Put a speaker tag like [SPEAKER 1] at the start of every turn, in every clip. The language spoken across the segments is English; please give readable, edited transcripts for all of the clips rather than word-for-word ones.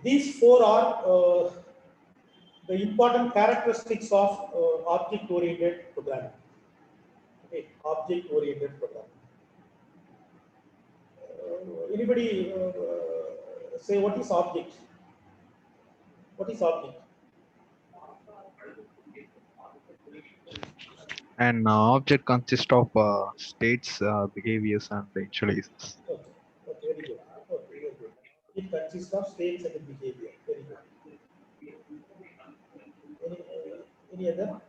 [SPEAKER 1] These four are the important characteristics of object-oriented programming. Okay, object-oriented programming. Anybody say what is object? What is object?
[SPEAKER 2] An object consists of states, behaviors, and initializers.
[SPEAKER 1] Okay, okay, very good. Okay, very good. It consists of states and behavior. Very good. Any other?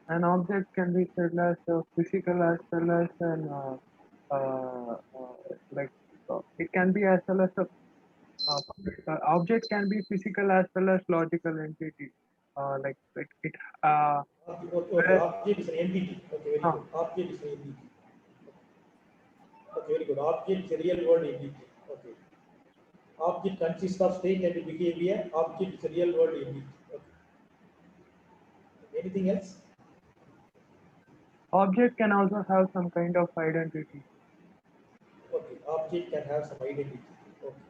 [SPEAKER 3] An object can be said as physical as well as an like it can be as well as a object can be physical as well as logical entity. Like it
[SPEAKER 1] Okay, object is an entity. Okay, very good. Object is an entity. Okay, very good. Object is a real world entity. Okay. Object consists of state and behavior. Object is a real world entity. Okay. Anything else?
[SPEAKER 3] object can also have some kind of identity.
[SPEAKER 1] Okay, object can have some identity. Okay.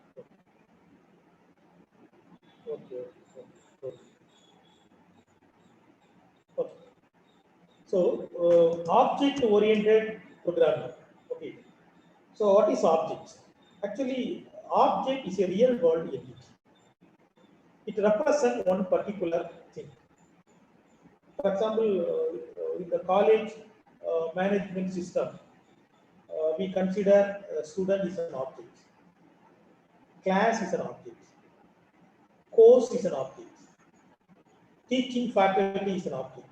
[SPEAKER 1] Okay. Okay. Okay. So, object-oriented programming. Okay. So, what is object? Actually, object is a real-world entity. It represents one particular thing. For example, in the college management system, we consider a student is an object, class is an object, course is an object, teaching faculty is an object.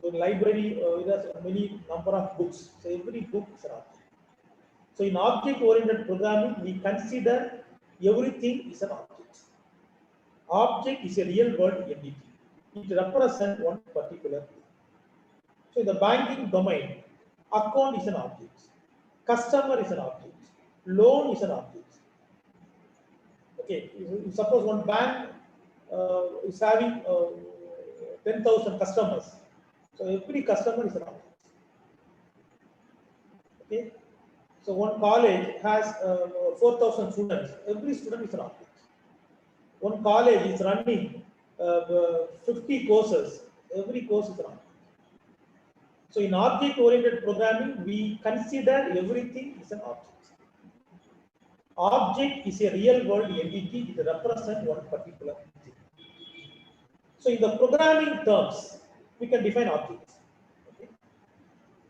[SPEAKER 1] So in library, there are many number of books. So every book is an object. So in object-oriented programming, we consider everything is an object. Object is a real-world entity. It represents one particular thing. So in the banking domain, account is an object, customer is an object, loan is an object. Okay, suppose one bank is having 10,000 customers. So every customer is an object. Okay, so one college has 4,000 students. Every student is an object. One college is running 50 courses. Every course is an object. So in object-oriented programming, we consider everything is an object. Object is a real-world entity. It represents one particular thing. So in the programming terms, we can define objects. Okay?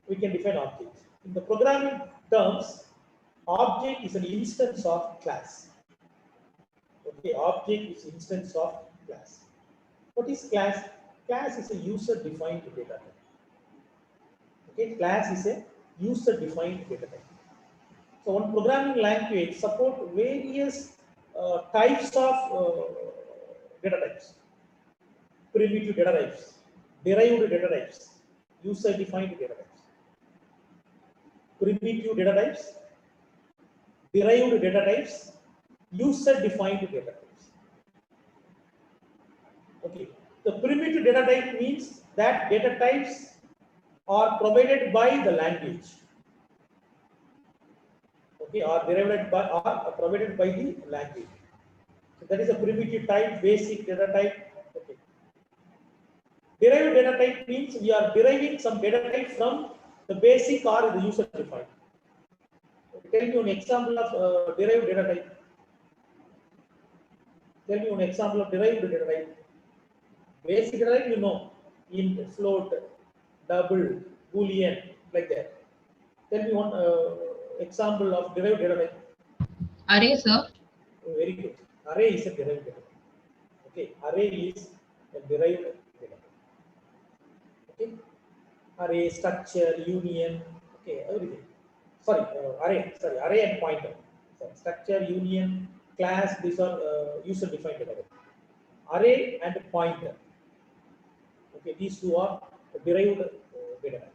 [SPEAKER 1] We can define objects. In the programming terms, object is an instance of class. Okay, object is instance of class. What is class? Class is a user-defined data type. Okay, class is a user-defined data type. So one programming language support various types of data types. Primitive data types, derived data types, user-defined data types. Primitive data types, derived data types, user-defined data types. Okay, the primitive data type means that data types are provided by the language. Okay, are derived by or provided by the language. So that is a primitive type, basic data type. Okay. Derived data type means we are deriving some data type from the basic or the user defined. Okay, tell me an example of derived data type. Tell me an example of derived data type. Basic data type, you know, int, float, double, boolean, like that. Tell me one example of derived data type.
[SPEAKER 4] Array, sir.
[SPEAKER 1] Very good. Array is a derived data type. Okay, array is a derived data type. Okay, array, structure, union. Okay, everything. Sorry, array and pointer. Sorry, structure, union, class. These are user-defined data type. Array and pointer. Okay, these two are derived data type.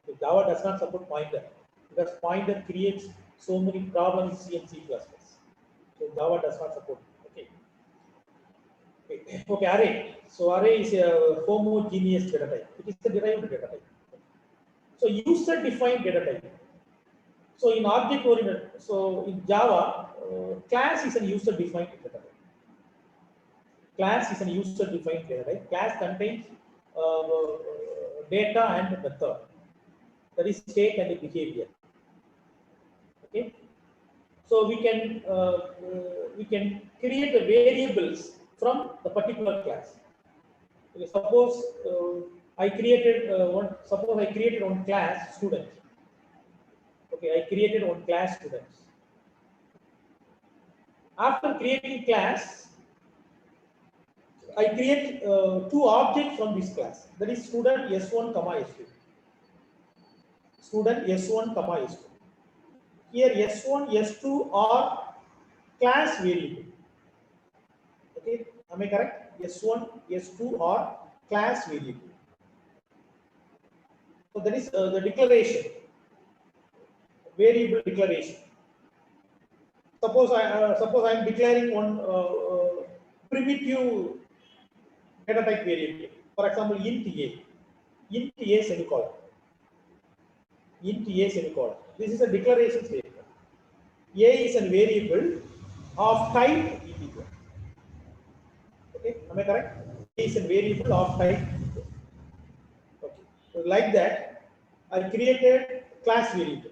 [SPEAKER 1] So Java does not support pointer because pointer creates so many problems in C and C++. So Java does not support. Okay. Okay, array. So array is a homogeneous data type. It is a derived data type. So user-defined data type. So in object oriented, so in Java, class is a user defined data type. Class is a user defined data type. Class contains data and method. That is state and behavior. Okay. So we can create the variables from the particular class. Okay, suppose I created one. Suppose I created one class student. Okay, I created one class students. After creating class, I create two objects from this class. That is student S1, S2. Student S1, S2. Here S1, S2 are class variable. Okay, am I correct? S1, S2 are class variable. So that is the declaration, variable declaration. Suppose I am declaring one primitive data type variable. For example, int a semicolon, int a semicolon. This is a declaration statement. A is a variable of type integer. Okay, am I correct? A is a variable of type integer. Okay, so like that, I created class variable.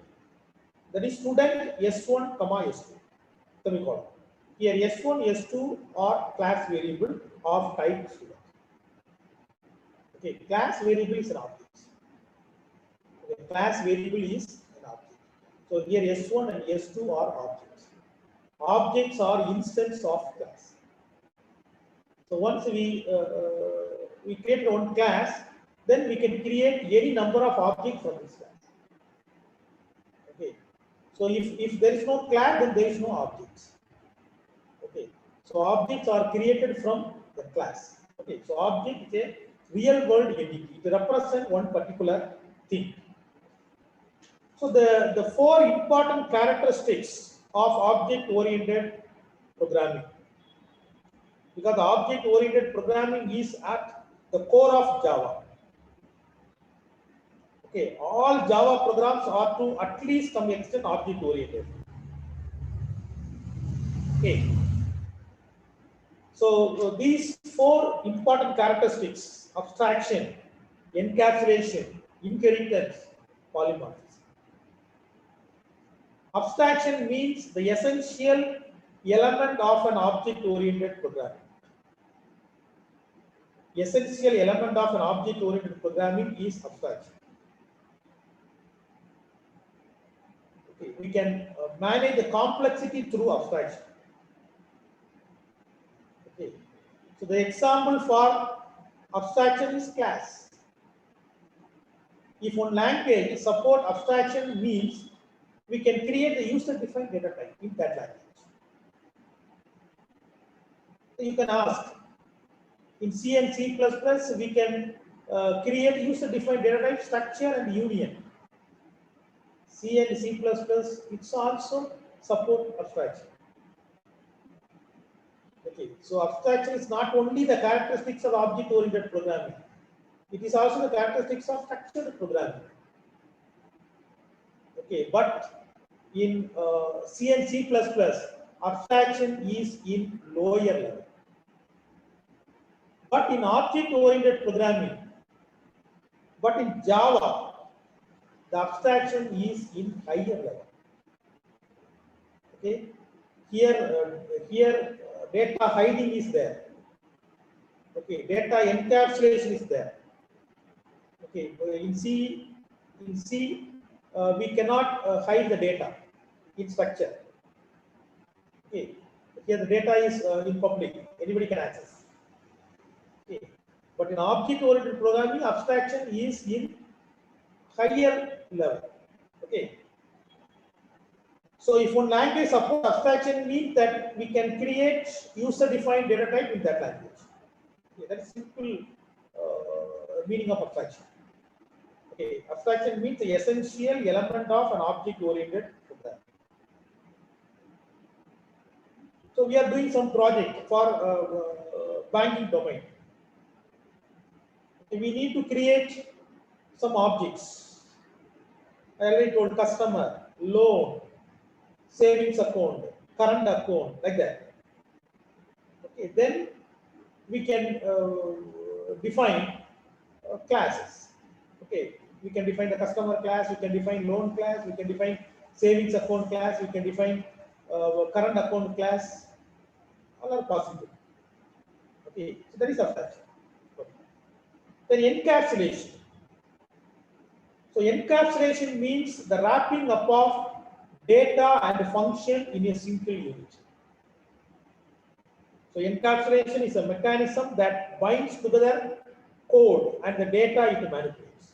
[SPEAKER 1] That is student S1, S2 semicolon. Here S1, S2 are class variable of type student. Okay, class variable is an object. Okay, class variable is an object. So here S1 and S2 are objects. Objects are instance of class. So once we create one class, then we can create any number of objects from this class. Okay. So if there is no class, then there is no objects. Okay. So objects are created from the class. Okay. So object is a real world entity. It represents one particular thing. So the four important characteristics of object-oriented programming, because object-oriented programming is at the core of Java. Okay, all Java programs are to at least some extent object-oriented. Okay. So these four important characteristics: abstraction, encapsulation, inheritance, polymorphism. Abstraction means the essential element of an object-oriented programming. Essential element of an object-oriented programming is abstraction. Okay, we can manage the complexity through abstraction. Okay, so the example for abstraction is class. If one language support abstraction means we can create a user-defined data type in that language. So you can ask, in C and C++, we can create user-defined data type structure and union. C and C++, it's also support abstraction. Okay, so abstraction is not only the characteristics of object-oriented programming, it is also the characteristics of structured programming. Okay, but in C and C++, abstraction is in lower level. But in object-oriented programming, but in Java, the abstraction is in higher level. Okay, here data hiding is there. Okay, data encapsulation is there. Okay, in C, we cannot hide the data in structure. Okay, here the data is in public, anybody can access. Okay, but in object-oriented programming, abstraction is in higher level. Okay, so if one language supports abstraction, means that we can create user-defined data type in that language. Okay, that is simple meaning of abstraction. Okay, abstraction means the essential element of an object-oriented program. So we are doing some project for banking domain. We need to create some objects. I already told customer, loan, savings account, current account, like that. Okay, then we can define classes. Okay, we can define the customer class, we can define loan class, we can define savings account class, we can define current account class. All are possible. Okay, so that is abstraction. Okay. Then encapsulation. So encapsulation means the wrapping up of data and function in a single unit. So encapsulation is a mechanism that binds together code and the data it manipulates.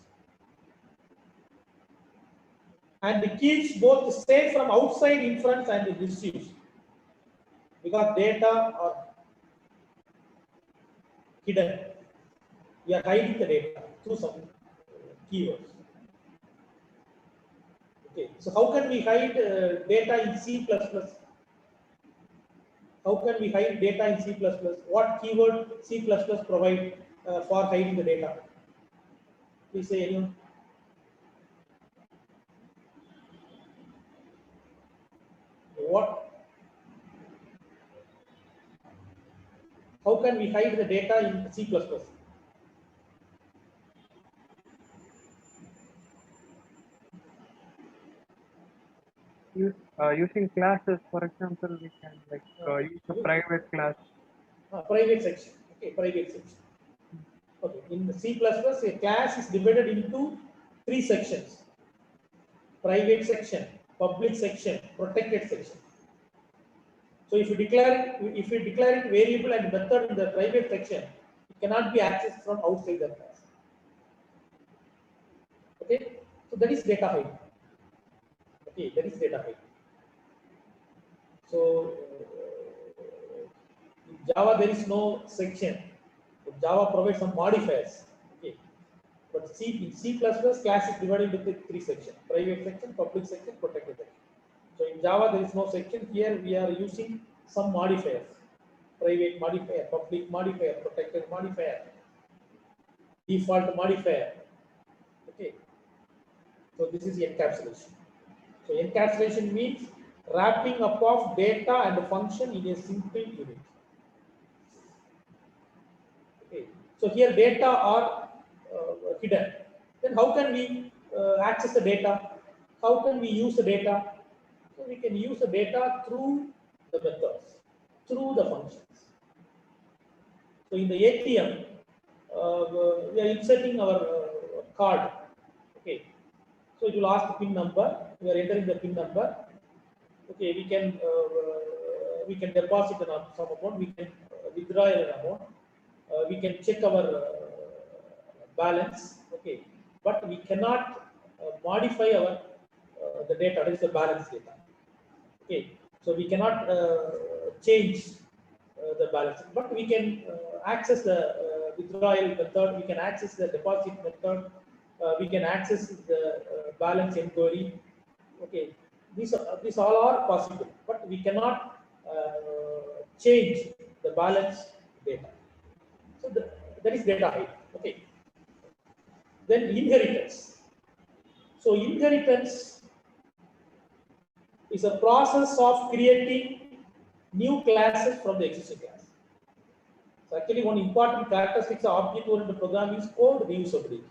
[SPEAKER 1] And it keeps both safe from outside inference and misuse. Because data are hidden. We are hiding the data through some keywords. Okay, so how can we hide data in C++? How can we hide data in C++? What keyword C++ provide for hiding the data? Please say anyone. What? How can we hide the data in C++?
[SPEAKER 3] Using classes, for example, we can use a private class.
[SPEAKER 1] Private section. Okay, private section. Okay, in C++, a class is divided into 3 sections: private section, public section, protected section. So if you declare it variable and method in the private section, it cannot be accessed from outside the class. Okay, so that is data hide. Okay, that is data hide. So in Java there is no section. Java provides some modifiers. Okay, but in C++ class is divided into 3 sections: private section, public section, protected section. So in Java there is no section. Here we are using some modifiers: private modifier, public modifier, protected modifier, default modifier. Okay, so this is encapsulation. So encapsulation means wrapping up of data and function in a simple unit. Okay, so here data are hidden. Then how can we access the data? How can we use the data? So we can use the data through the methods, through the functions. So in the ATM, we are inserting our card. Okay, so it will ask the PIN number. We are entering the PIN number. Okay, we can deposit some amount. We can withdraw an amount. We can check our balance. Okay, but we cannot modify our the data. That is the balance data. Okay, so we cannot change the balance, but we can access the withdrawal method. We can access the deposit method. We can access the balance inquiry. Okay, these all are possible, but we cannot change the balance data. So that is data hide. Okay. Then inheritance. So inheritance is a process of creating new classes from the existing class. So actually one important characteristic of object-oriented programming is code reusability.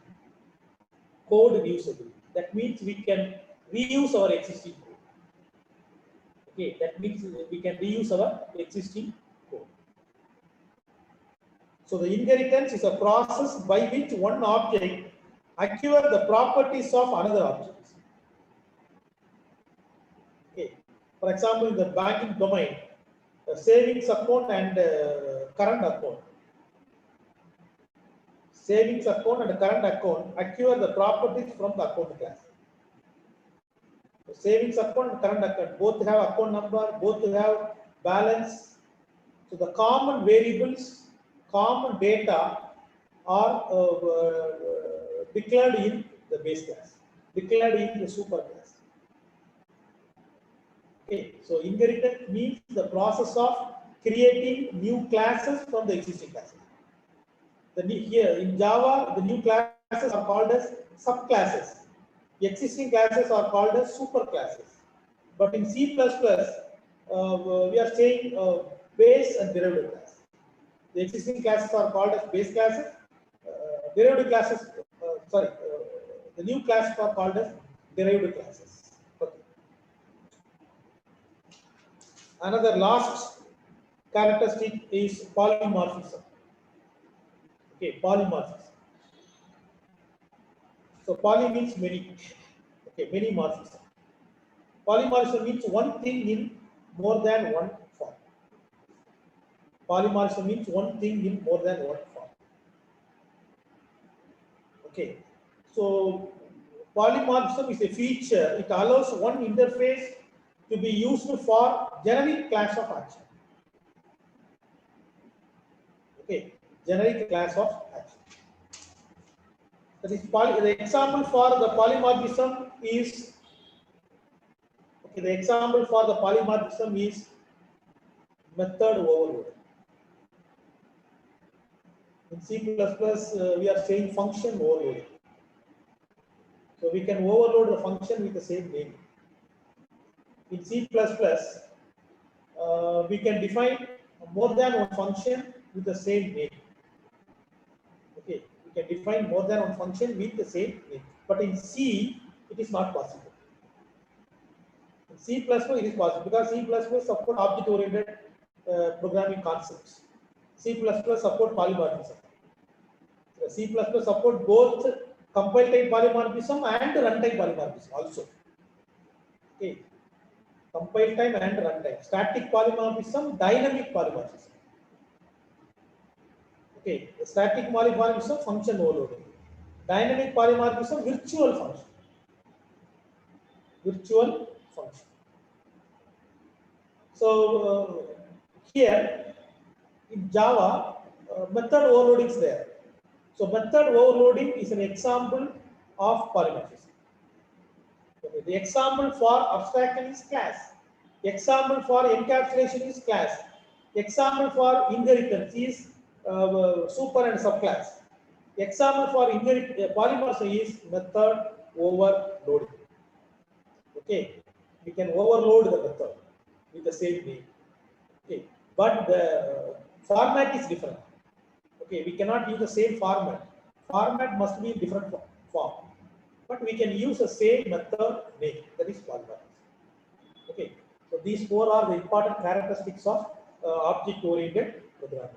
[SPEAKER 1] Code reusability. That means we can reuse our existing code. Okay, that means we can reuse our existing code. So the inheritance is a process by which one object acquires the properties of another object. Okay. For example, in the banking domain, the savings account and current account. Savings account and current account acquire the properties from the account class. The savings account and current account both have account number, both have balance. So the common variables, common data are declared in the base class, declared in the super class. Okay, so inheritance means the process of creating new classes from the existing classes. Here in Java, the new classes are called as subclasses. Existing classes are called as superclasses. But in C++, we are saying base and derivative class. The existing classes are called as base classes. Derivative classes, the new classes are called as derivative classes. Okay. Another last characteristic is polymorphism. Okay, polymorphism. So poly means many. Okay, many morphism. Polymorphism means one thing in more than one form. Polymorphism means one thing in more than one form. Okay. So polymorphism is a feature. It allows one interface to be used for generic class of action. Okay, generic class of action. That is the example for the polymorphism is the example for the polymorphism is method overload. In C++, we are saying function overloading. So we can overload the function with the same name. In C++, we can define more than one function with the same name. Okay, we can define more than one function with the same name. But in C, it is not possible. In C++, it is possible because C++ support object-oriented programming concepts. C++ support polymorphism. C++ support both compile type polymorphism and runtime polymorphism also. Okay, compile time and runtime. Static polymorphism, dynamic polymorphism. Okay, static polymorphism, function overloading. Dynamic polymorphism, virtual function. Virtual function. So here in Java, method overloading is there. So method overloading is an example of polymorphism. Okay. The example for abstraction is class. Example for encapsulation is class. Example for inheritance is super and subclass. Example for polymorphism is method overloading. Okay, we can overload the method with the same name. Okay, but the format is different. Okay, we cannot use the same format. Format must be in different form. But we can use the same method name, that is polymorphism. Okay, so these four are the important characteristics of object-oriented programming.